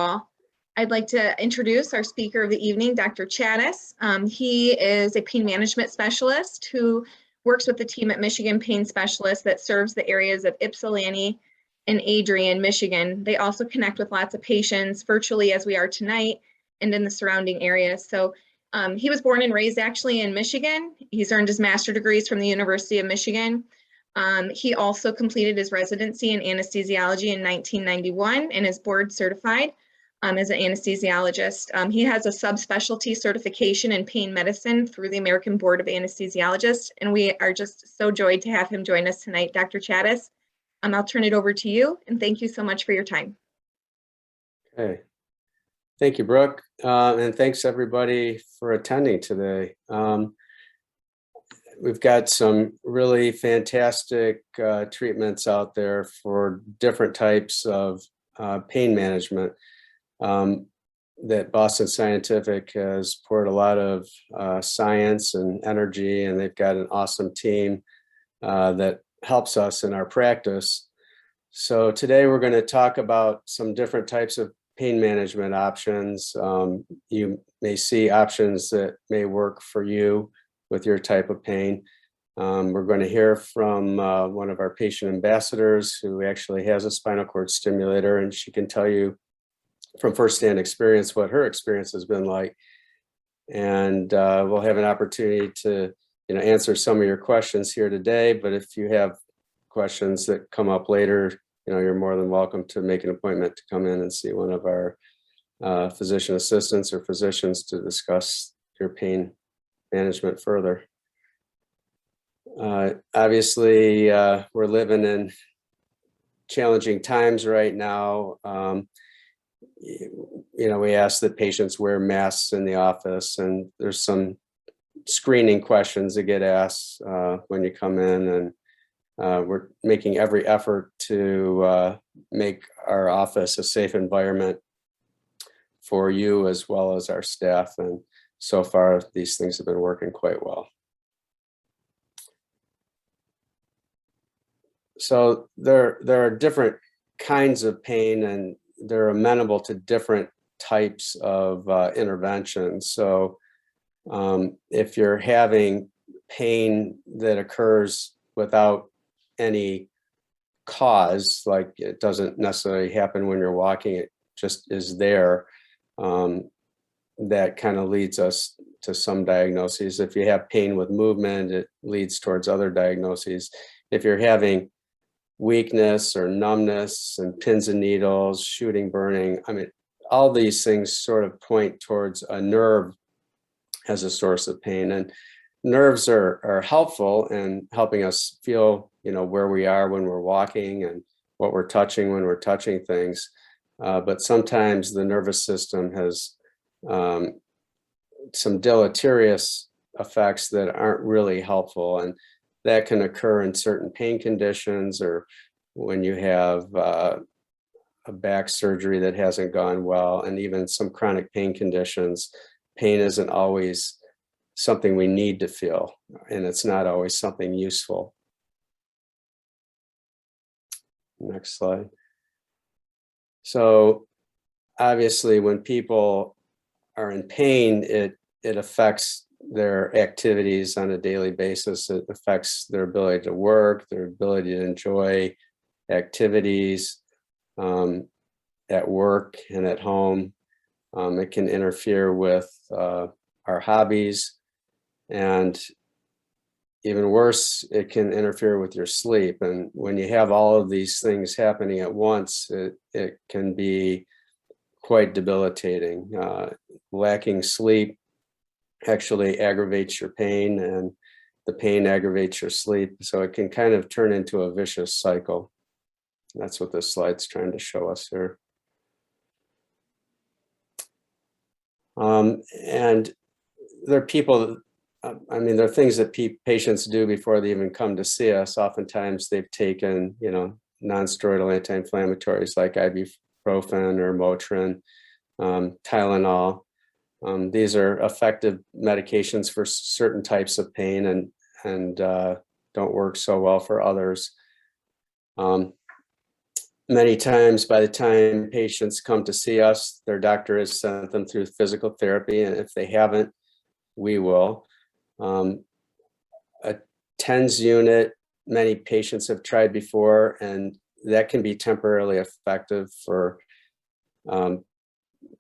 I'd like to introduce our speaker of the evening, Dr. Chatas. He is a pain management specialist who works with the team at Michigan Pain Specialists that serves the areas of Ypsilanti and Adrian, Michigan. They also connect with lots of patients virtually as we are tonight and in the surrounding areas. So he was born and raised actually in Michigan. He's earned his master's degrees from the University of Michigan. He also completed his residency in anesthesiology in 1991 and is board certified as an anesthesiologist. He has a subspecialty certification in pain medicine through the American Board of Anesthesiologists, and we are just so joyed to have him join us tonight, Dr. Chatas. I'll turn it over to you, and thank you so much for your time. Okay. Thank you, Brooke, and thanks everybody for attending today. We've got some really fantastic treatments out there for different types of pain management that Boston Scientific has poured a lot of science and energy, and they've got an awesome team that helps us in our practice. So today we're going to talk about some different types of pain management options. You may see options that may work for you with your type of pain. We're going to hear from one of our patient ambassadors who actually has a spinal cord stimulator, and she can tell you from firsthand experience what her experience has been like. And we'll have an opportunity to answer some of your questions here today, but if you have questions that come up later, you're more than welcome to make an appointment to come in and see one of our physician assistants or physicians to discuss your pain management further. Obviously, we're living in challenging times right now. We ask that patients wear masks in the office, and there's some screening questions that get asked when you come in, and we're making every effort to make our office a safe environment for you as well as our staff. And so far, these things have been working quite well. So there are different kinds of pain, and they're amenable to different types of interventions. So if you're having pain that occurs without any cause, like it doesn't necessarily happen when you're walking, it just is there, that kind of leads us to some diagnoses. If you have pain with movement, it leads towards other diagnoses. If you're having weakness or numbness and pins and needles, shooting, burning, all these things sort of point towards a nerve as a source of pain. And nerves are helpful in helping us feel, where we are when we're walking and what we're touching when we're touching things. But sometimes the nervous system has some deleterious effects that aren't really helpful. And that can occur in certain pain conditions, or when you have a back surgery that hasn't gone well, and even some chronic pain conditions. Pain isn't always something we need to feel, and it's not always something useful. Next slide. So obviously, when people are in pain, it affects their activities on a daily basis. It affects their ability to work, their ability to enjoy activities at work and at home. It can interfere with our hobbies, and even worse, it can interfere with your sleep. And when you have all of these things happening at once, it can be quite debilitating. Lacking sleep actually aggravates your pain, and the pain aggravates your sleep. So it can kind of turn into a vicious cycle. That's what this slide's trying to show us here. And there are people, there are things that patients do before they even come to see us. Oftentimes they've taken, non-steroidal anti-inflammatories like ibuprofen or Motrin, Tylenol. These are effective medications for certain types of pain, and don't work so well for others. Many times by the time patients come to see us, their doctor has sent them through physical therapy, and if they haven't, we will. A TENS unit, many patients have tried before, and that can be temporarily effective for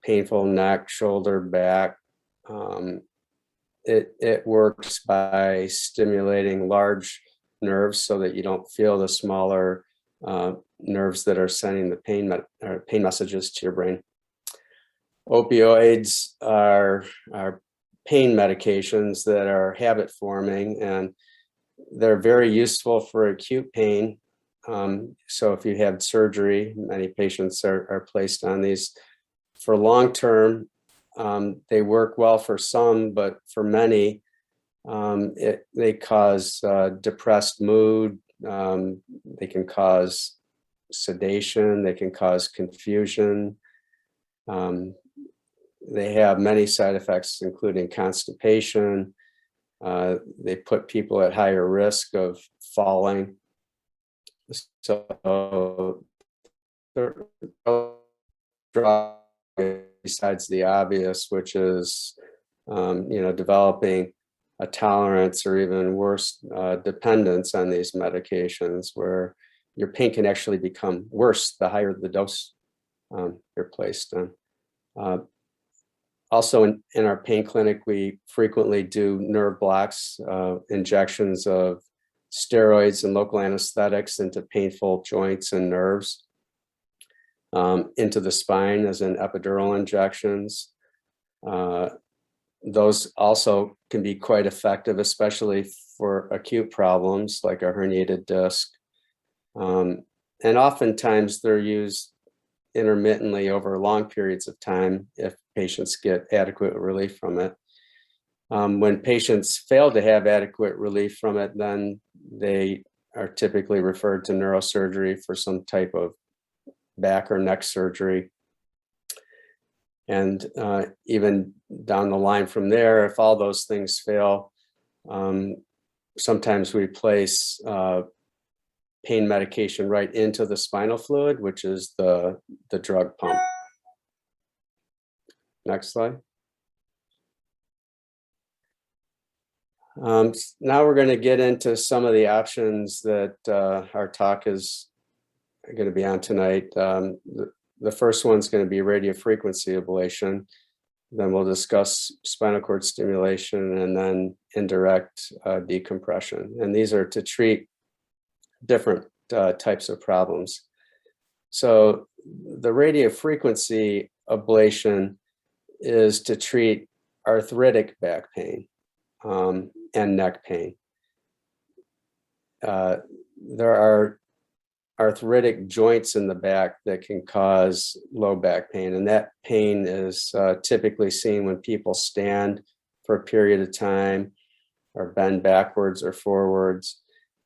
painful neck, shoulder, back. It works by stimulating large nerves so that you don't feel the smaller nerves that are sending the pain messages to your brain. Opioids are pain medications that are habit forming, and they're very useful for acute pain. So if you have surgery, many patients are placed on these. For long term, they work well for some, but for many, they cause depressed mood. They can cause sedation. They can cause confusion. They have many side effects, including constipation. They put people at higher risk of falling. So, besides the obvious, which is, developing a tolerance or even worse, dependence on these medications, where your pain can actually become worse the higher the dose you're placed on. Also in our pain clinic, we frequently do nerve blocks, injections of steroids and local anesthetics into painful joints and nerves, into the spine, as in epidural injections. Those also can be quite effective, especially for acute problems like a herniated disc. And oftentimes they're used intermittently over long periods of time if patients get adequate relief from it. When patients fail to have adequate relief from it, then they are typically referred to neurosurgery for some type of back or neck surgery. And even down the line from there, if all those things fail, sometimes we place pain medication right into the spinal fluid, which is the drug pump. Next slide. Now we're going to get into some of the options that our talk is going to be on tonight. The first one's going to be radiofrequency ablation. Then we'll discuss spinal cord stimulation, and then indirect decompression. And these are to treat different types of problems. So the radiofrequency ablation is to treat arthritic back pain and neck pain. There are arthritic joints in the back that can cause low back pain, and that pain is typically seen when people stand for a period of time or bend backwards or forwards.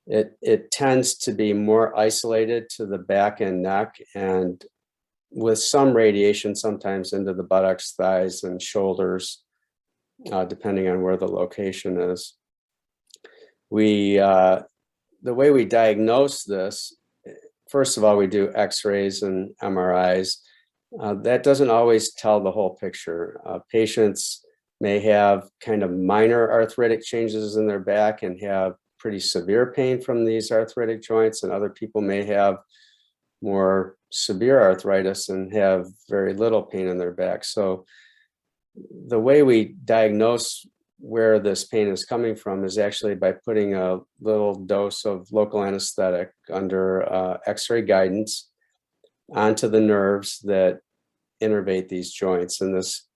It tends to be more isolated to the back and neck, and with some radiation sometimes into the buttocks, thighs, and shoulders, depending on where the location is. The way we diagnose this, first of all, we do x-rays and MRIs. That doesn't always tell the whole picture. Patients may have kind of minor arthritic changes in their back and have pretty severe pain from these arthritic joints, and other people may have more severe arthritis and have very little pain in their back. So the way we diagnose where this pain is coming from is actually by putting a little dose of local anesthetic under x-ray guidance onto the nerves that innervate these joints. And this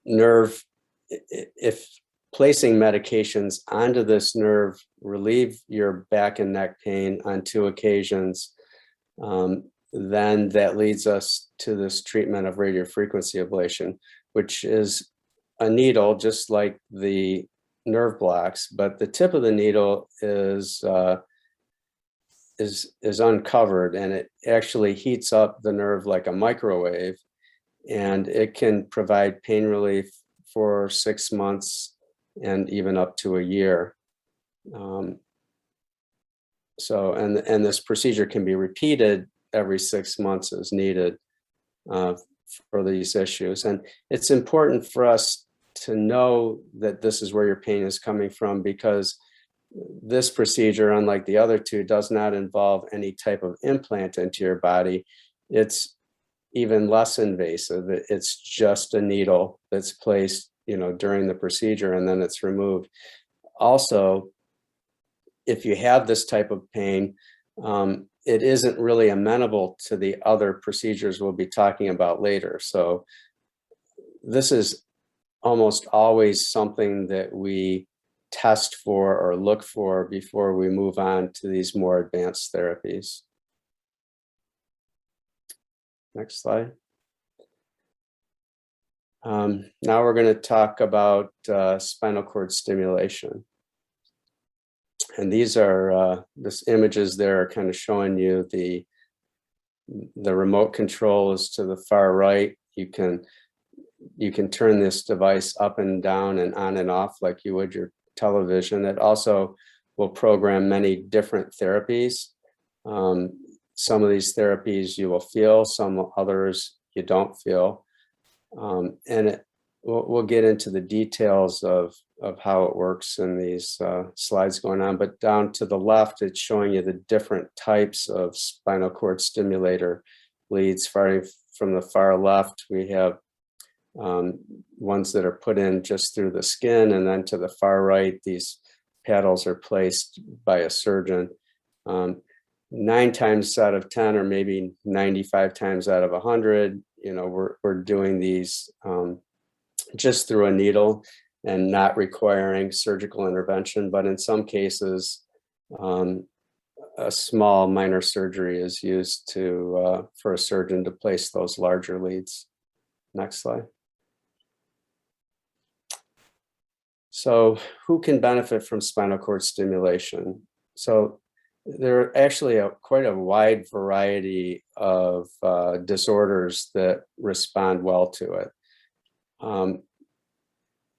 nerve, if placing medications onto this nerve relieve your back and neck pain on 2 occasions, then that leads us to this treatment of radiofrequency ablation, which is a needle just like the nerve blocks, but the tip of the needle is uncovered, and it actually heats up the nerve like a microwave, and it can provide pain relief for 6 months and even up to a year. So, and this procedure can be repeated every 6 months as needed for these issues. And it's important for us to know that this is where your pain is coming from, because this procedure, unlike the other two, does not involve any type of implant into your body. It's even less invasive. It's just a needle that's placed, during the procedure, and then it's removed. Also, if you have this type of pain, it isn't really amenable to the other procedures we'll be talking about later. So this is almost always something that we test for or look for before we move on to these more advanced therapies. Next slide. Now we're going to talk about spinal cord stimulation. And these are this images there are kind of showing you the remote control is to the far right. You can turn this device up and down and on and off like you would your television. It also will program many different therapies. Some of these therapies you will feel, some others you don't feel. And we'll get into the details of how it works in these slides going on, but down to the left, it's showing you the different types of spinal cord stimulator leads. Starting from the far left, we have ones that are put in just through the skin, and then to the far right, these paddles are placed by a surgeon. 9 times out of 10, or maybe 95 times out of 100, we're doing these just through a needle and not requiring surgical intervention. But in some cases, a small minor surgery is used for a surgeon to place those larger leads. Next slide. So who can benefit from spinal cord stimulation? So there are actually quite a wide variety of disorders that respond well to it.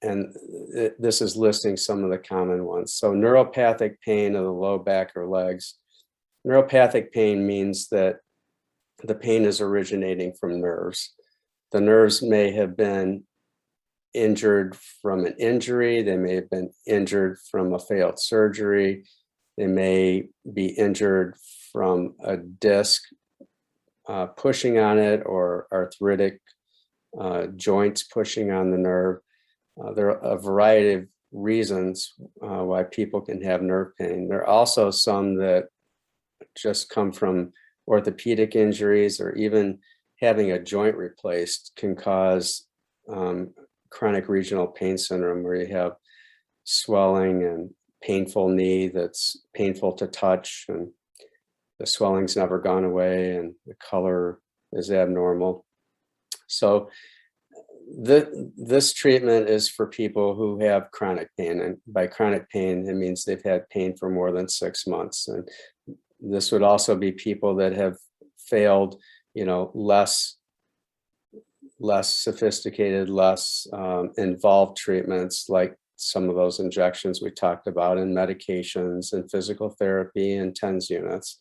And this is listing some of the common ones. So neuropathic pain of the low back or legs. Neuropathic pain means that the pain is originating from nerves. The nerves may have been injured from an injury. They may have been injured from a failed surgery. They may be injured from a disc pushing on it, or arthritic joints pushing on the nerve. There are a variety of reasons why people can have nerve pain. There are also some that just come from orthopedic injuries, or even having a joint replaced can cause chronic regional pain syndrome, where you have swelling and painful knee that's painful to touch, and the swelling's never gone away, and the color is abnormal. So this treatment is for people who have chronic pain, and by chronic pain, it means they've had pain for more than 6 months. And this would also be people that have failed, less sophisticated, less involved treatments, like some of those injections we talked about, and medications and physical therapy and TENS units.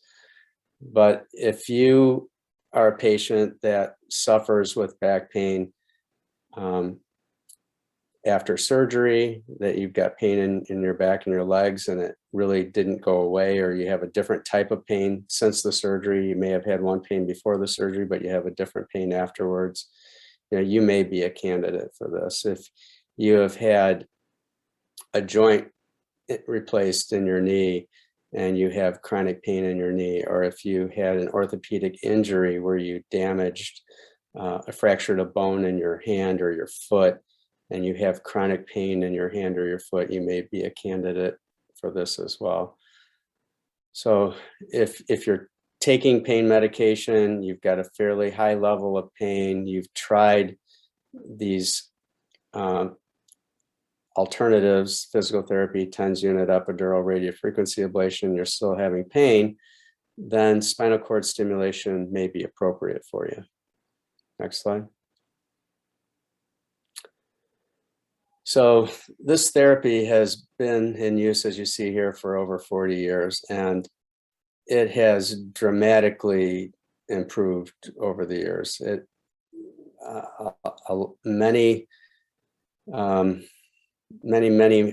But if you are a patient that suffers with back pain after surgery, that you've got pain in your back and your legs, and it really didn't go away, or you have a different type of pain since the surgery, you may have had one pain before the surgery, but you have a different pain afterwards, you may be a candidate for this. If you have had a joint replaced in your knee and you have chronic pain in your knee, or if you had an orthopedic injury where you damaged fractured a bone in your hand or your foot, and you have chronic pain in your hand or your foot, you may be a candidate for this as well. So if you're taking pain medication, you've got a fairly high level of pain, you've tried these alternatives, physical therapy, TENS unit, epidural, radiofrequency ablation, you're still having pain, then spinal cord stimulation may be appropriate for you. Next slide. So this therapy has been in use, as you see here, for over 40 years. And it has dramatically improved over the years. Many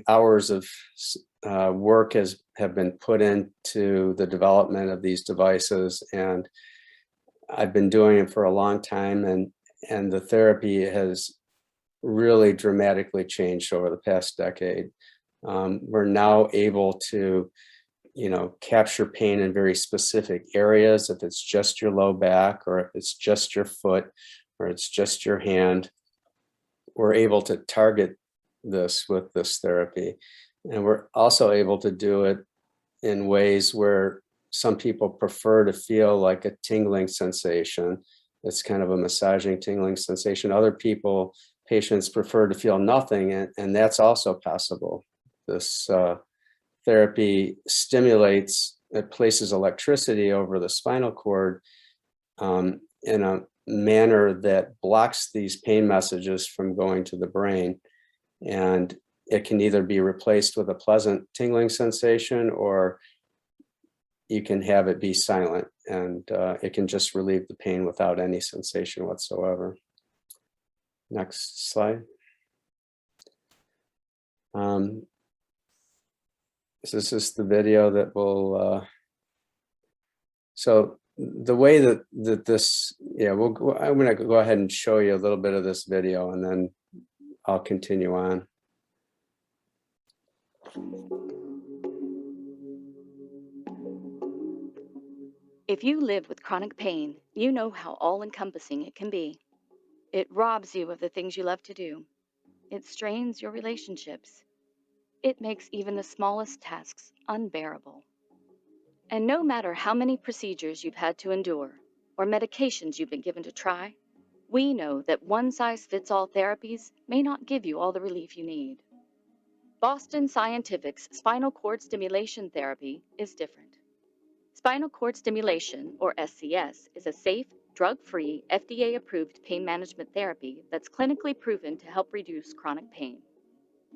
hours of work have been put into the development of these devices, and I've been doing it for a long time, and the therapy has really dramatically changed over the past decade. We're now able to, capture pain in very specific areas, if it's just your low back, or if it's just your foot, or it's just your hand. We're able to target this with this therapy. And we're also able to do it in ways where some people prefer to feel like a tingling sensation. It's kind of a massaging, tingling sensation. Other patients prefer to feel nothing, and that's also possible. This therapy stimulates, it places electricity over the spinal cord in a manner that blocks these pain messages from going to the brain. And it can either be replaced with a pleasant tingling sensation, or you can have it be silent, and it can just relieve the pain without any sensation whatsoever. Next slide. This is the video that will, so the way that this, I'm going to go ahead and show you a little bit of this video, and then I'll continue on. If you live with chronic pain, you know how all-encompassing it can be. It robs you of the things you love to do. It strains your relationships. It makes even the smallest tasks unbearable. And no matter how many procedures you've had to endure, or medications you've been given to try, we know that one-size-fits-all therapies may not give you all the relief you need. Boston Scientific's spinal cord stimulation therapy is different. Spinal cord stimulation, or SCS, is a safe, drug-free, FDA-approved pain management therapy that's clinically proven to help reduce chronic pain.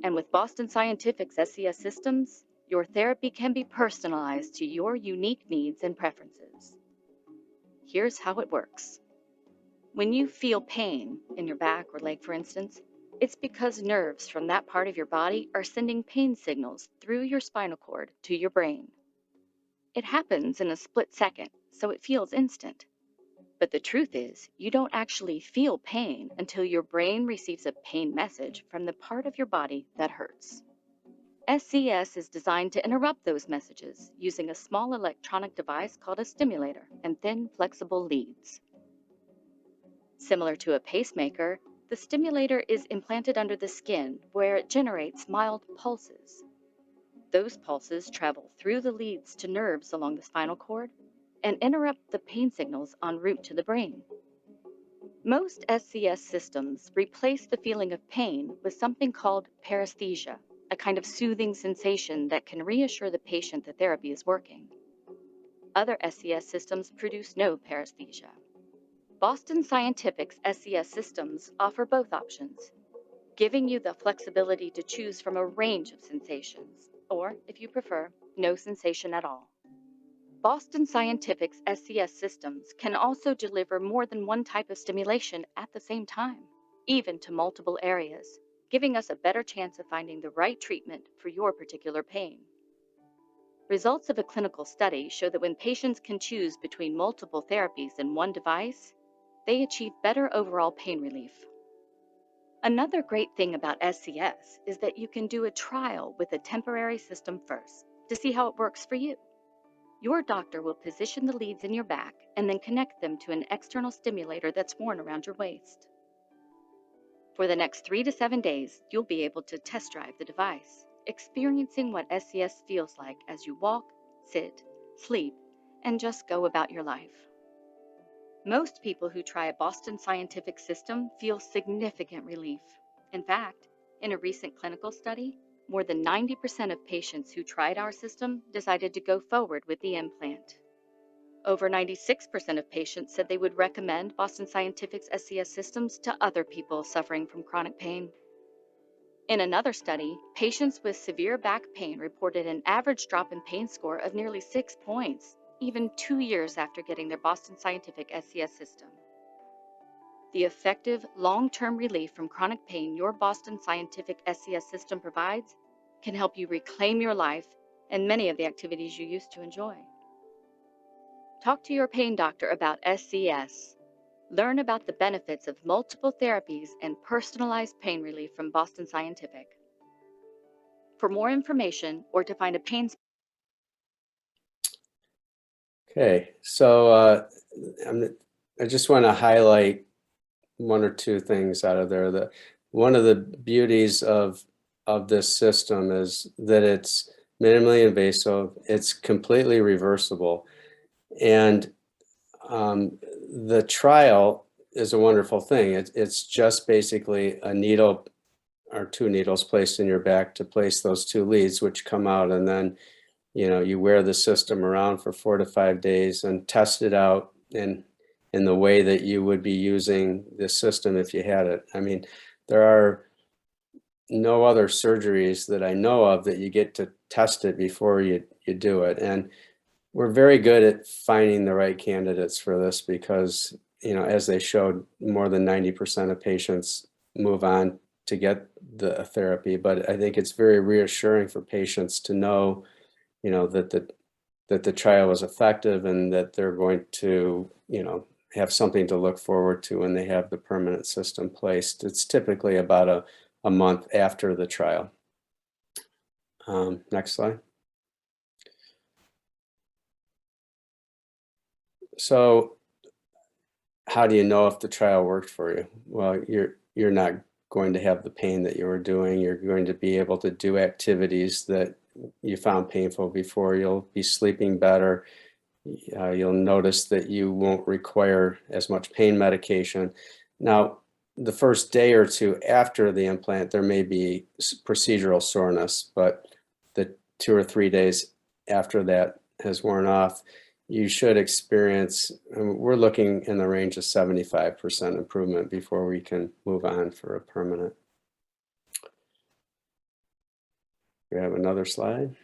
And with Boston Scientific's SCS systems, your therapy can be personalized to your unique needs and preferences. Here's how it works. When you feel pain in your back or leg, for instance, it's because nerves from that part of your body are sending pain signals through your spinal cord to your brain. It happens in a split second, so it feels instant. But the truth is, you don't actually feel pain until your brain receives a pain message from the part of your body that hurts. SCS is designed to interrupt those messages using a small electronic device called a stimulator and thin, flexible leads. Similar to a pacemaker, the stimulator is implanted under the skin where it generates mild pulses. Those pulses travel through the leads to nerves along the spinal cord and interrupt the pain signals en route to the brain. Most SCS systems replace the feeling of pain with something called paresthesia, a kind of soothing sensation that can reassure the patient the therapy is working. Other SCS systems produce no paresthesia. Boston Scientific's SCS systems offer both options, giving you the flexibility to choose from a range of sensations, or, if you prefer, no sensation at all. Boston Scientific's SCS systems can also deliver more than one type of stimulation at the same time, even to multiple areas, giving us a better chance of finding the right treatment for your particular pain. Results of a clinical study show that when patients can choose between multiple therapies in one device, they achieve better overall pain relief. Another great thing about SCS is that you can do a trial with a temporary system first to see how it works for you. Your doctor will position the leads in your back and then connect them to an external stimulator that's worn around your waist. For the next 3 to 7 days, you'll be able to test drive the device, experiencing what SCS feels like as you walk, sit, sleep, and just go about your life. Most people who try a Boston Scientific system feel significant relief. In fact, in a recent clinical study, more than 90% of patients who tried our system decided to go forward with the implant. Over 96% of patients said they would recommend Boston Scientific's SCS systems to other people suffering from chronic pain. In another study, patients with severe back pain reported an average drop in pain score of nearly 6 points, even 2 years after getting their Boston Scientific SCS system. The effective, long-term relief from chronic pain your Boston Scientific SCS system provides can help you reclaim your life and many of the activities you used to enjoy. Talk to your pain doctor about SCS. Learn about the benefits of multiple therapies and personalized pain relief from Boston Scientific. For more information or to find a pain Okay, so I just want to highlight one or two things out of there. One of the beauties of this system is that it's minimally invasive, it's completely reversible, and the trial is a wonderful thing. It's just basically a needle or two needles placed in your back to place those two leads, which come out, and then you wear the system around for 4 to 5 days and test it out in the way that you would be using the system if you had it. I mean, there are no other surgeries that I know of that you get to test it before you do it. And we're very good at finding the right candidates for this because, as they showed, more than 90% of patients move on to get the therapy. But I think it's very reassuring for patients to know that the trial was effective and that they're going to, have something to look forward to when they have the permanent system placed. It's typically about a month after the trial. Next slide. So how do you know if the trial worked for you? Well, you're not going to have the pain that you were doing. You're going to be able to do activities that you found painful before. You'll be sleeping better. You'll notice that you won't require as much pain medication. Now, the first day or two after the implant, there may be procedural soreness, but the 2 or 3 days after that has worn off, you should experience, we're looking in the range of 75% improvement before we can move on for a permanent. We have another slide.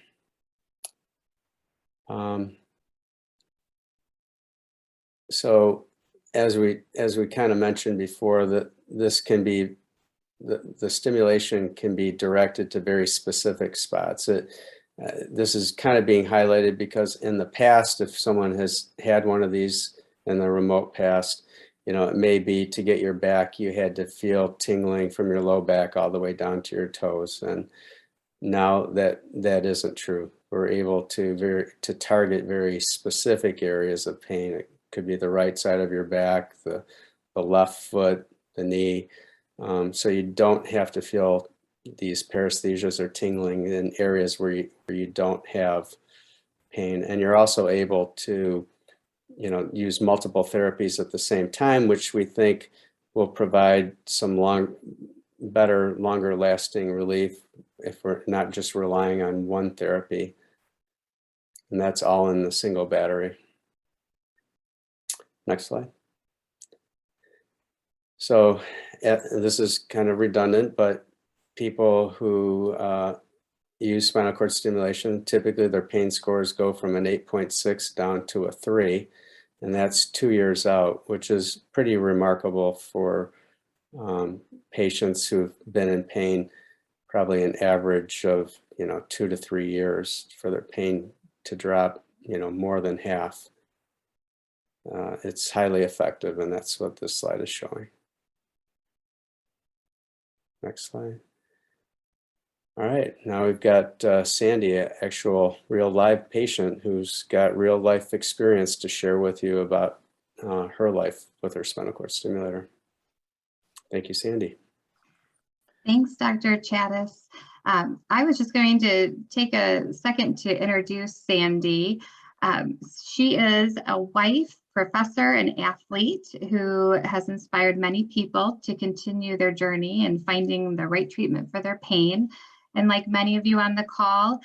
So as we kind of mentioned before, that this can be, the stimulation can be directed to very specific spots. This is kind of being highlighted because in the past, if someone has had one of these in the remote past, it may be to get your back, you had to feel tingling from your low back all the way down to your toes. And now that isn't true. We're able to target very specific areas of pain. It could be the right side of your back, the left foot, the knee. So you don't have to feel these paresthesias or tingling in areas where you don't have pain. And you're also able to, use multiple therapies at the same time, which we think will provide some longer lasting relief if we're not just relying on one therapy. And that's all in the single battery. Next slide. So this is kind of redundant, but people who use spinal cord stimulation, typically their pain scores go from an 8.6 down to a 3, and that's 2 years out, which is pretty remarkable for patients who've been in pain probably an average of 2 to 3 years for their pain to drop more than half. It's highly effective, and that's what this slide is showing. Next slide. All right, now we've got Sandy, an actual real live patient who's got real life experience to share with you about her life with her spinal cord stimulator. Thank you, Sandy. Thanks, Dr. Chatas. I was just going to take a second to introduce Sandy. She is a wife, professor, and athlete who has inspired many people to continue their journey in finding the right treatment for their pain. And like many of you on the call,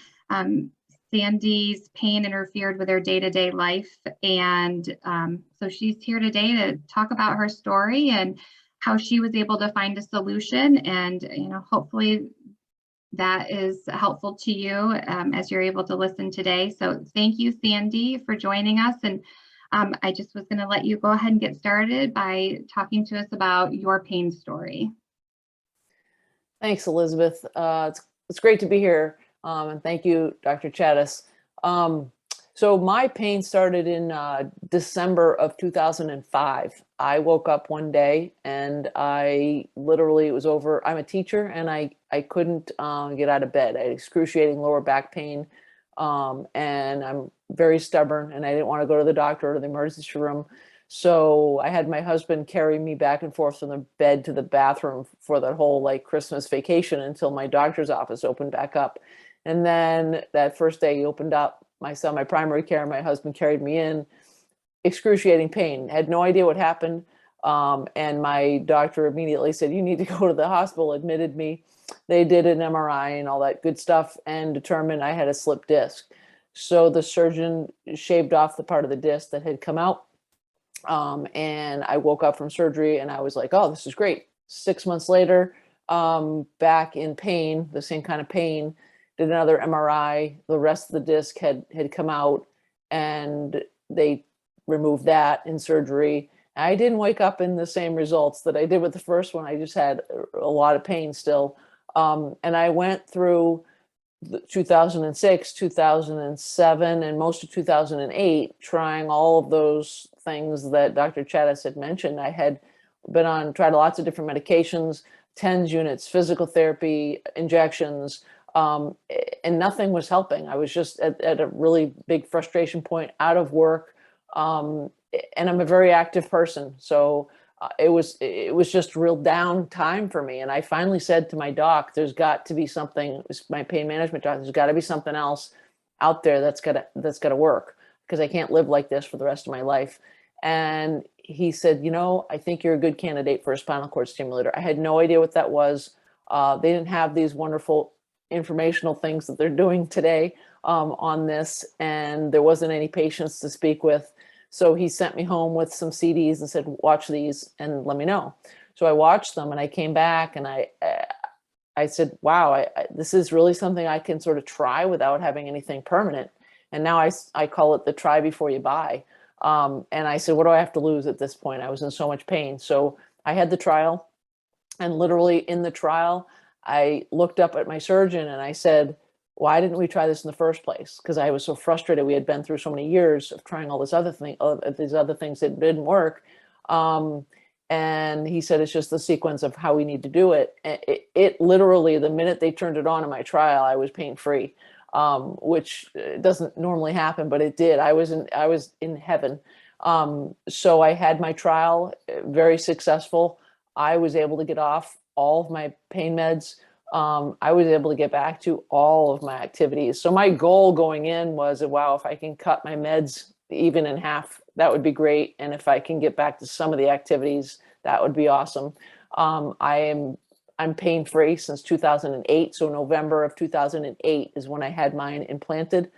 Sandy's pain interfered with her day-to-day life. And so she's here today to talk about her story and how she was able to find a solution and, hopefully that is helpful to you as you're able to listen today. So thank you, Sandy, for joining us. And I just was going to let you go ahead and get started by talking to us about your pain story. Thanks, Elizabeth. It's great to be here. And thank you, Dr. Chatas. So my pain started in December of 2005. I woke up one day and it was over. I'm a teacher and I couldn't get out of bed. I had excruciating lower back pain. And I'm very stubborn and I didn't want to go to the doctor or the emergency room. So I had my husband carry me back and forth from the bed to the bathroom for that whole like Christmas vacation until my doctor's office opened back up. And then that first day he opened up, my primary care, my husband carried me in, excruciating pain, had no idea what happened. And my doctor immediately said, you need to go to the hospital, admitted me. They did an MRI and all that good stuff and determined I had a slipped disc. So the surgeon shaved off the part of the disc that had come out. And I woke up from surgery and I was like, oh, this is great. 6 months later, back in pain, the same kind of pain, did another MRI. The rest of the disc had come out and they removed that in surgery. I didn't wake up in the same results that I did with the first one. I just had a lot of pain still. And I went through 2006, 2007, and most of 2008, trying all of those things that Dr. Chatas had mentioned. I had tried lots of different medications, TENS units, physical therapy, injections, and nothing was helping. I was just at a really big frustration point, out of work. And I'm a very active person. So it was just real down time for me. And I finally said to my doc, there's got to be something, it was my pain management doc, there's got to be something else out there that's gotta work, because I can't live like this for the rest of my life. And he said, I think you're a good candidate for a spinal cord stimulator. I had no idea what that was. They didn't have these wonderful informational things that they're doing today on this, and there wasn't any patients to speak with. So he sent me home with some CDs and said, watch these and let me know. So I watched them and I came back and I said, wow, this is really something I can sort of try without having anything permanent. And now I call it the try before you buy. And I said, what do I have to lose at this point? I was in so much pain. So I had the trial, and literally in the trial, I looked up at my surgeon and I said, why didn't we try this in the first place? Because I was so frustrated. We had been through so many years of trying all these other things that didn't work. And he said, it's just the sequence of how we need to do it. It literally, the minute they turned it on in my trial, I was pain-free, which doesn't normally happen, but it did. I was in heaven. So I had my trial, very successful. I was able to get off all of my pain meds. I was able to get back to all of my activities. So my goal going in was, wow, if I can cut my meds even in half, that would be great. And if I can get back to some of the activities, that would be awesome. I'm pain-free since 2008. So November of 2008 is when I had mine implanted.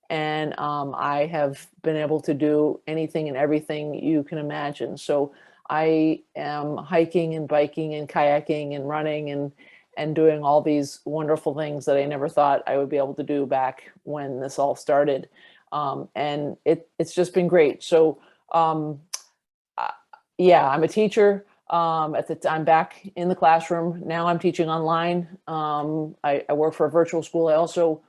And I have been able to do anything and everything you can imagine. So I am hiking and biking and kayaking and running and doing all these wonderful things that I never thought I would be able to do back when this all started. And it's just been great. So yeah, I'm a teacher. I'm back in the classroom. Now I'm teaching online. I work for a virtual school. I also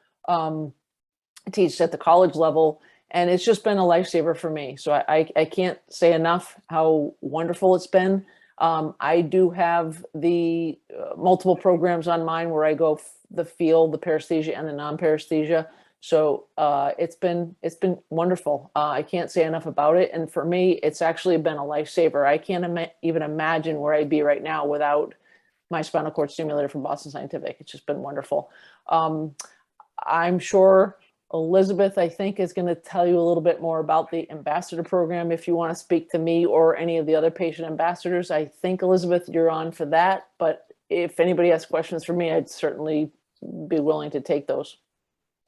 teach at the college level. And it's just been a lifesaver for me. So I can't say enough how wonderful it's been. I do have the multiple programs on mine where I go the field, the paresthesia and the non-paresthesia. So it's been wonderful. I can't say enough about it. And for me, it's actually been a lifesaver. I can't even imagine where I'd be right now without my spinal cord stimulator from Boston Scientific. It's just been wonderful. I'm sure Elizabeth, I think, is going to tell you a little bit more about the ambassador program if you want to speak to me or any of the other patient ambassadors. I think, Elizabeth, you're on for that. But if anybody has questions for me, I'd certainly be willing to take those.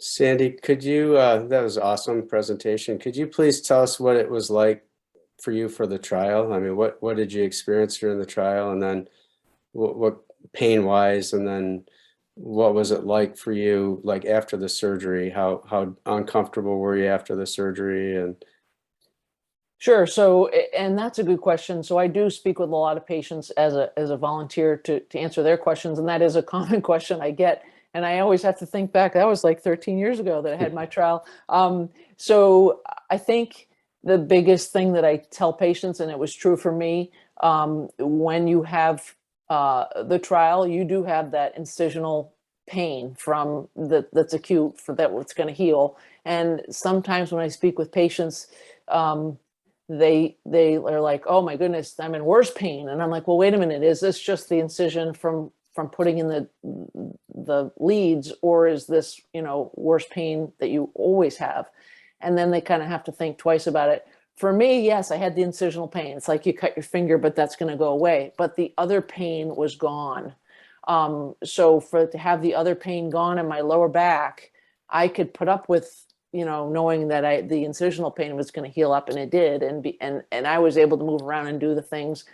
Sandy, could you, that was an awesome presentation. Could you please tell us what it was like for you for the trial? I mean, what did you experience during the trial, and then what pain-wise, and then what was it like for you, like after the surgery? How uncomfortable were you after the surgery? And Sure. So, and that's a good question. So I do speak with a lot of patients as a volunteer to answer their questions. And that is a common question I get. And I always have to think back, that was like 13 years ago that I had my trial. So I think the biggest thing that I tell patients, and it was true for me, when you have the trial, you do have that incisional pain from that's acute for that what's going to heal. And sometimes when I speak with patients, they are like, oh my goodness, I'm in worse pain. And I'm like, well, wait a minute, is this just the incision from putting in the leads, or is this, worse pain that you always have? And then they kind of have to think twice about it. For me, yes, I had the incisional pain. It's like you cut your finger, but that's going to go away. But the other pain was gone. So to have the other pain gone in my lower back, I could put up with, knowing that the incisional pain was going to heal up, and it did. And I was able to move around and do the things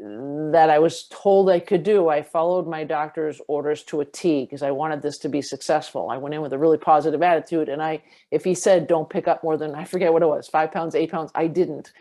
that I was told I could do. I followed my doctor's orders to a T because I wanted this to be successful. I went in with a really positive attitude, and if he said, don't pick up more than, I forget what it was, 5 pounds, 8 pounds, I didn't.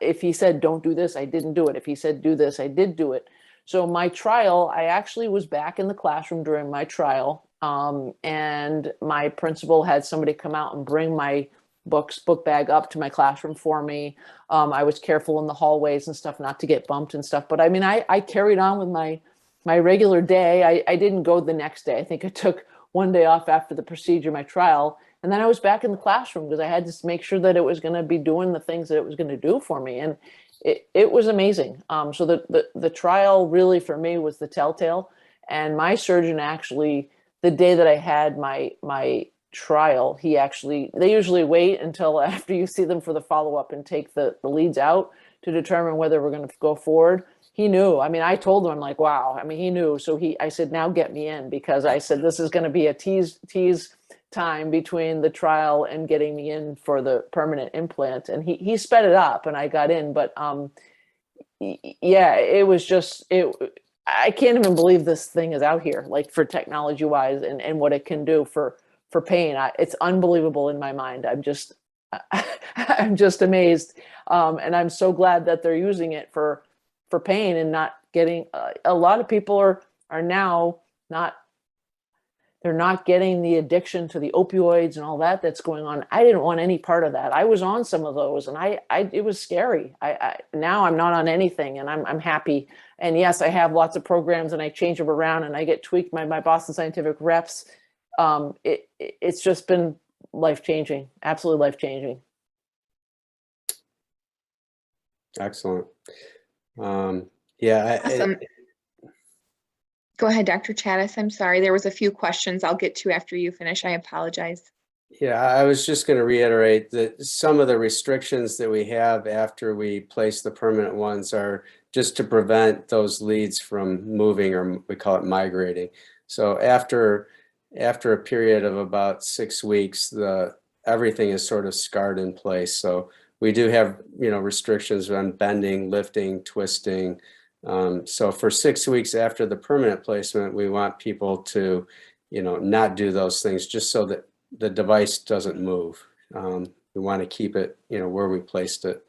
If he said, don't do this, I didn't do it. If he said, do this, I did do it. So my trial, I actually was back in the classroom during my trial. And my principal had somebody come out and bring my book bag up to my classroom for me. I was careful in the hallways and stuff not to get bumped and stuff. But I mean, I carried on with my regular day. I didn't go the next day. I think I took one day off after the procedure, my trial. And then I was back in the classroom because I had to make sure that it was going to be doing the things that it was going to do for me. And it was amazing. So the trial really for me was the telltale. And my surgeon actually, the day that I had my trial, they usually wait until after you see them for the follow-up and take the leads out to determine whether we're going to go forward. He knew. I mean, I told him, I'm like, wow. I mean, he knew. So I said, now get me in, because I said, this is going to be a tease time between the trial and getting me in for the permanent implant. And he sped it up and I got in. But yeah, it was just, I can't even believe this thing is out here, like for technology wise and what it can do for pain. It's unbelievable in my mind. I'm just amazed. And I'm so glad that they're using it for pain and not getting, a lot of people are now they're not getting the addiction to the opioids and all that's going on. I didn't want any part of that. I was on some of those and it was scary. Now I'm not on anything and I'm happy. And yes, I have lots of programs and I change them around and I get tweaked by my Boston Scientific reps. It's just been life-changing, absolutely life-changing. excellent. Yeah. Awesome. Go ahead, Dr. Chatas. I'm sorry. There was a few questions I'll get to after you finish. I apologize. Yeah, I was just going to reiterate that some of the restrictions that we have after we place the permanent ones are just to prevent those leads from moving, or we call it migrating. So after a period of about 6 weeks, everything is sort of scarred in place. So we do have, restrictions on bending, lifting, twisting. So for 6 weeks after the permanent placement, we want people to, not do those things, just so that the device doesn't move. We want to keep it, where we placed it.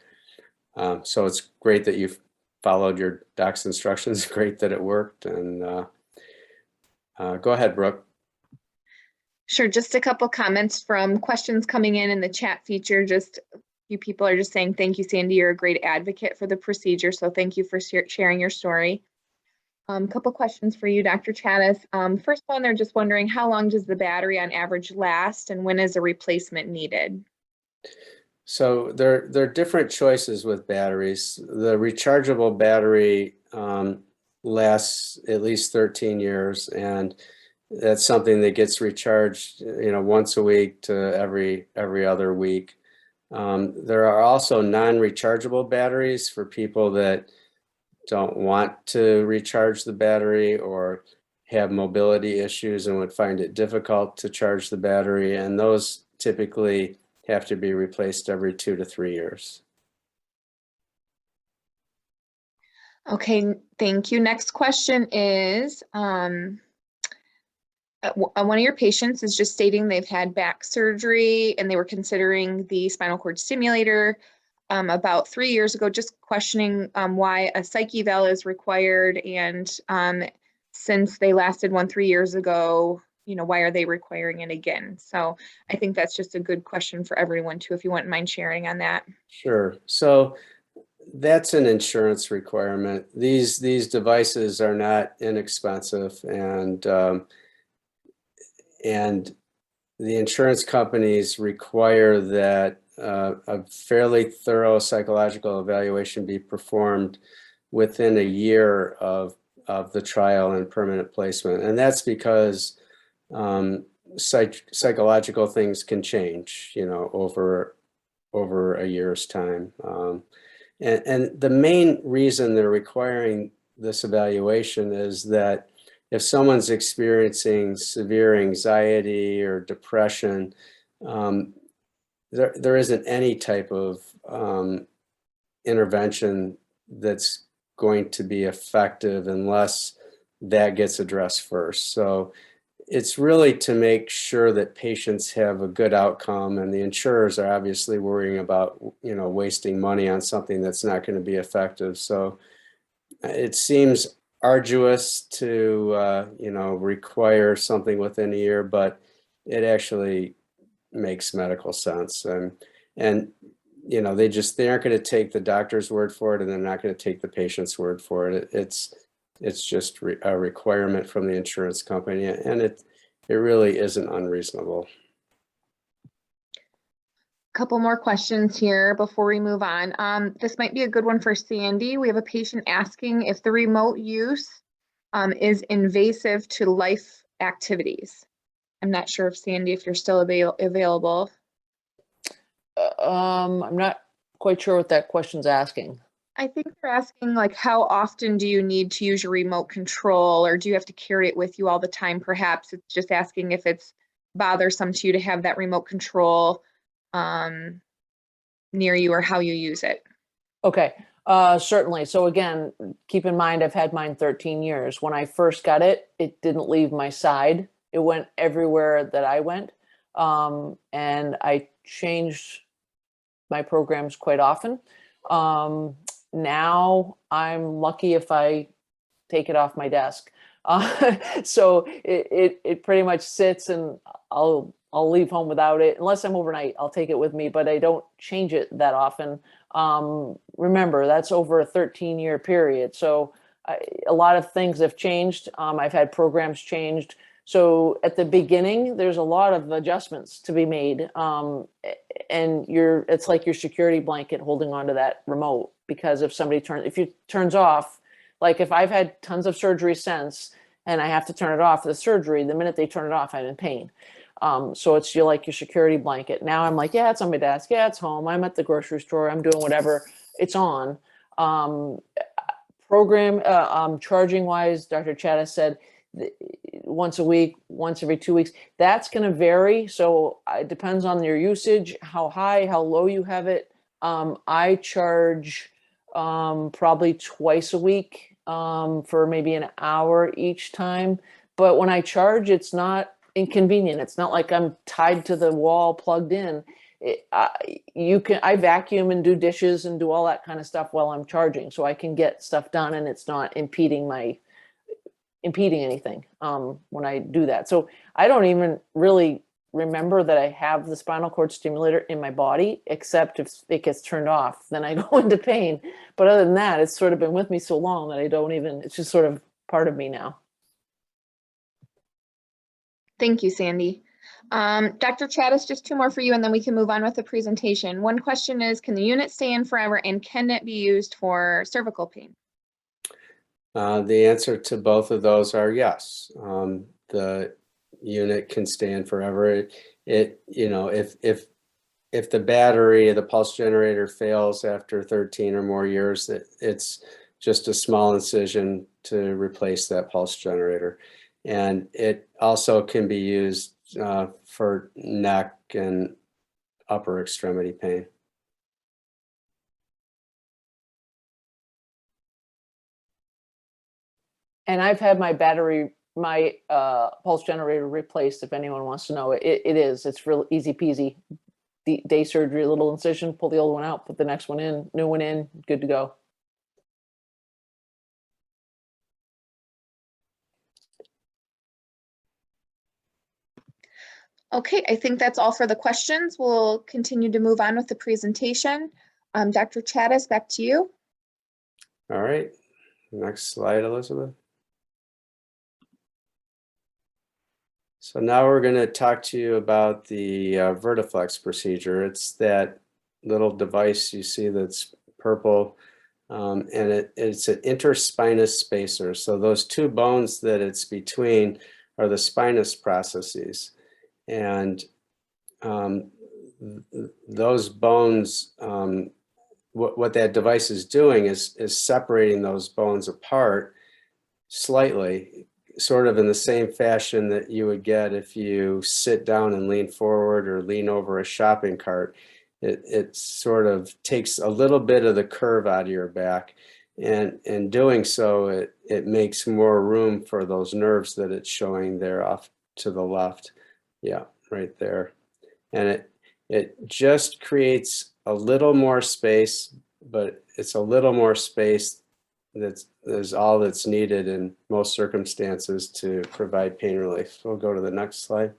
So it's great that you've followed your doc's instructions. Great that it worked. And go ahead, Brooke. Sure. Just a couple comments from questions coming in the chat feature. Just a few people are just saying, thank you, Sandy. You're a great advocate for the procedure. So thank you for sharing your story. Couple questions for you, Dr. Chatas. First one, they're just wondering, how long does the battery on average last and when is a replacement needed? So there are different choices with batteries. The rechargeable battery lasts at least 13 years, and that's something that gets recharged, once a week to every other week. There are also non-rechargeable batteries for people that don't want to recharge the battery or have mobility issues and would find it difficult to charge the battery. And those typically have to be replaced every 2 to 3 years. Okay, thank you. Next question is, one of your patients is just stating they've had back surgery and they were considering the spinal cord stimulator about 3 years ago, just questioning why a psych eval is required, and since they lasted one 3 years ago, why are they requiring it again? So I think that's just a good question for everyone too, if you wouldn't mind sharing on that. Sure. So that's an insurance requirement. These devices are not inexpensive, and the insurance companies require that a fairly thorough psychological evaluation be performed within a year of the trial and permanent placement. And that's because psychological things can change, over a year's time. And the main reason they're requiring this evaluation is that if someone's experiencing severe anxiety or depression, there isn't any type of intervention that's going to be effective unless that gets addressed first. So it's really to make sure that patients have a good outcome, and the insurers are obviously worrying about, wasting money on something that's not going to be effective. So it seems arduous to, require something within a year, but it actually makes medical sense. And they aren't going to take the doctor's word for it, and they're not going to take the patient's word for it. It's just a requirement from the insurance company, and it really isn't unreasonable. Couple more questions here before we move on. This might be a good one for Sandy. We have a patient asking if the remote use is invasive to life activities. I'm not sure if Sandy, if you're still available. I'm not quite sure what that question's asking. I think they're asking, like, how often do you need to use your remote control, or do you have to carry it with you all the time? Perhaps it's just asking if it's bothersome to you to have that remote control near you, or how you use it. Okay, certainly. So again, keep in mind, I've had mine 13 years. When I first got it, it didn't leave my side. It went everywhere that I went. And I changed my programs quite often. Now I'm lucky if I take it off my desk. So it pretty much sits, and I'll leave home without it. Unless I'm overnight, I'll take it with me, but I don't change it that often. Remember, that's over a 13-year period. So a lot of things have changed. I've had programs changed. So at the beginning, there's a lot of adjustments to be made. And it's like your security blanket holding onto that remote, because if it turns off, like if I've had tons of surgery since, and I have to turn it off for the surgery, the minute they turn it off, I'm in pain. So it's like your security blanket. Now I'm like, yeah, it's on my desk. Yeah, it's home. I'm at the grocery store. I'm doing whatever. It's on. Charging wise, Dr. Chatas said once a week, once every 2 weeks. That's going to vary. So it depends on your usage, how high, how low you have it. I charge probably twice a week for maybe an hour each time. But when I charge, it's not inconvenient. It's not like I'm tied to the wall plugged in. I vacuum and do dishes and do all that kind of stuff while I'm charging, so I can get stuff done, and it's not impeding anything when I do that. So I don't even really remember that I have the spinal cord stimulator in my body, except if it gets turned off, then I go into pain. But other than that, it's sort of been with me so long that it's just sort of part of me now. Thank you, Sandy. Dr. Chatas, just two more for you, and then we can move on with the presentation. One question is, can the unit stay in forever, and can it be used for cervical pain? The answer to both of those are yes. The unit can stay in forever. If the battery, the pulse generator fails after 13 or more years, it's just a small incision to replace that pulse generator. And it also can be used for neck and upper extremity pain. And I've had my pulse generator replaced, if anyone wants to know. It's real easy peasy. The day surgery, a little incision, pull the old one out, put the next one in, new one in, good to go. Okay, I think that's all for the questions. We'll continue to move on with the presentation. Dr. Chatas, back to you. All right, next slide, Elizabeth. So now we're going to talk to you about the Vertiflex procedure. It's that little device you see that's purple, and it's an interspinous spacer. So those two bones that it's between are the spinous processes. And those bones, what that device is doing is separating those bones apart slightly, sort of in the same fashion that you would get if you sit down and lean forward or lean over a shopping cart. It sort of takes a little bit of the curve out of your back, and in doing so, it makes more room for those nerves that it's showing there off to the left. Yeah, right there. And it just creates a little more space, but it's a little more space that's all that's needed in most circumstances to provide pain relief. We'll go to the next slide.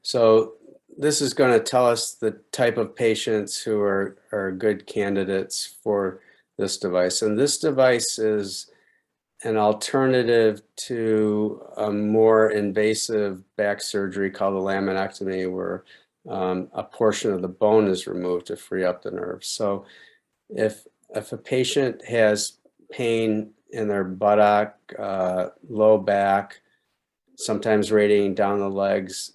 So this is going to tell us the type of patients who are good candidates for this device. And this device is an alternative to a more invasive back surgery called a laminectomy, where a portion of the bone is removed to free up the nerve. So if a patient has pain in their buttock, low back, sometimes radiating down the legs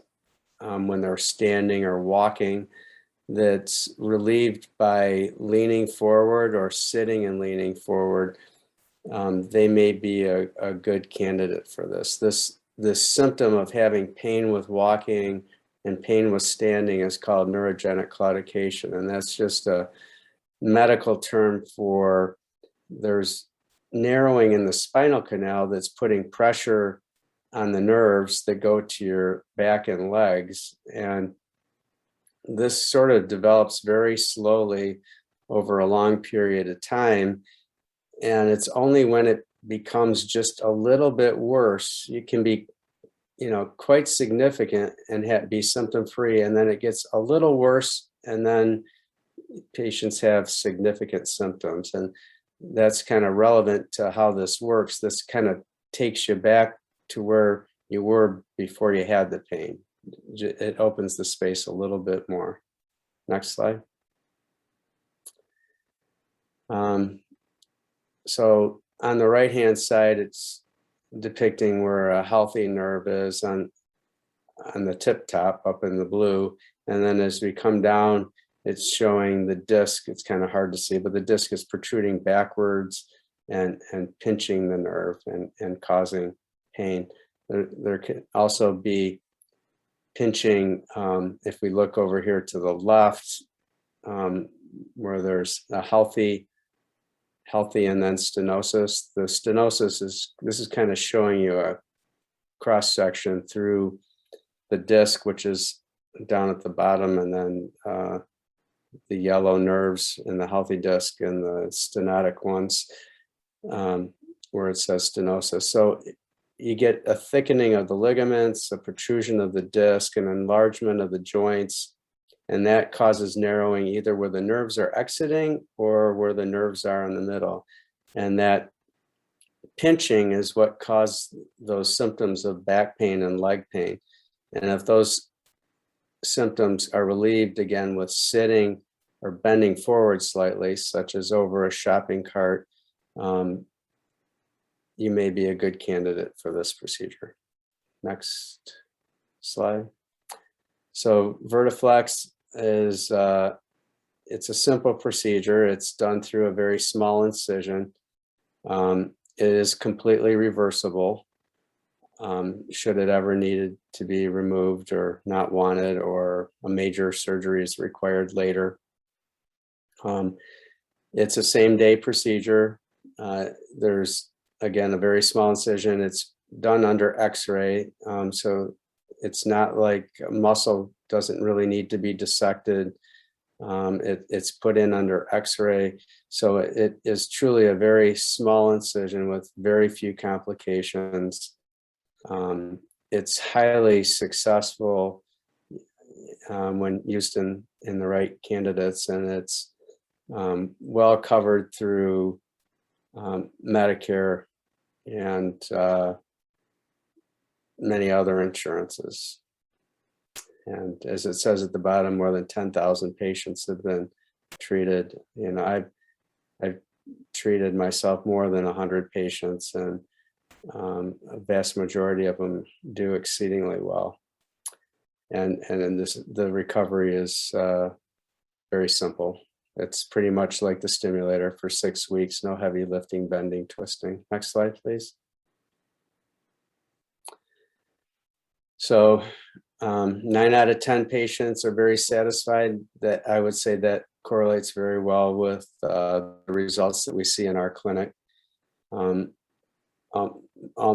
when they're standing or walking, that's relieved by leaning forward or sitting and leaning forward, they may be a good candidate for this. This symptom of having pain with walking and pain with standing is called neurogenic claudication, and that's just a medical term for there's narrowing in the spinal canal that's putting pressure on the nerves that go to your back and legs. And this sort of develops very slowly over a long period of time. And it's only when it becomes just a little bit worse, you can be, quite significant and be symptom free. And then it gets a little worse, and then patients have significant symptoms. And that's kind of relevant to how this works. This kind of takes you back to where you were before you had the pain. It opens the space a little bit more. Next slide. So on the right-hand side, it's depicting where a healthy nerve is on the tip top up in the blue. And then as we come down, it's showing the disc. It's kind of hard to see, but the disc is protruding backwards and pinching the nerve and causing pain. There can also be pinching, if we look over here to the left, where there's a healthy and then stenosis. The stenosis this is kind of showing you a cross section through the disc, which is down at the bottom, and then the yellow nerves in the healthy disc and the stenotic ones, where it says stenosis. So you get a thickening of the ligaments, a protrusion of the disc, an enlargement of the joints, and that causes narrowing either where the nerves are exiting or where the nerves are in the middle. And that pinching is what caused those symptoms of back pain and leg pain. And if those symptoms are relieved again with sitting or bending forward slightly, such as over a shopping cart, you may be a good candidate for this procedure. Next slide. So Vertiflex is it's a simple procedure. It's done through a very small incision. It is completely reversible. Should it ever needed to be removed or not wanted, or a major surgery is required later. It's a same-day procedure. There's again, a very small incision. It's done under X-ray, so it's not like muscle doesn't really need to be dissected. It's put in under X-ray, so it is truly a very small incision with very few complications. It's highly successful when used in the right candidates, and it's well covered through Medicare and many other insurances. And as it says at the bottom, more than 10,000 patients have been treated. You know, I've treated myself more than 100 patients, and a vast majority of them do exceedingly well. And in the recovery is very simple. It's pretty much like the Stimulator for 6 weeks, no heavy lifting, bending, twisting. Next slide, please. So 9 out of 10 patients are very satisfied. That I would say that correlates very well with the results that we see in our clinic.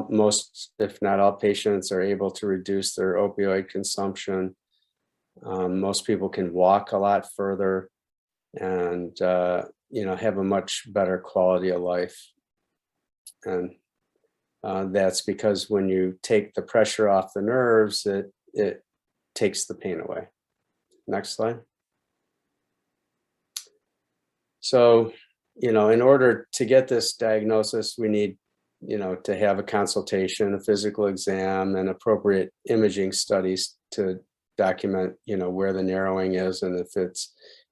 Most, if not all, patients are able to reduce their opioid consumption. Most people can walk a lot further, and have a much better quality of life. And that's because when you take the pressure off the nerves, it takes the pain away. Next slide. So, in order to get this diagnosis, we need, to have a consultation, a physical exam, and appropriate imaging studies to document, where the narrowing is and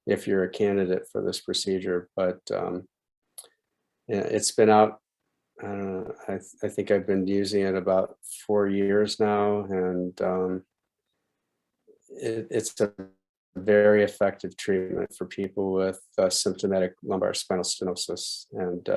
if you're a candidate for this procedure. But it's been out. I think I've been using it about 4 years now, and it's a very effective treatment for people with symptomatic lumbar spinal stenosis. And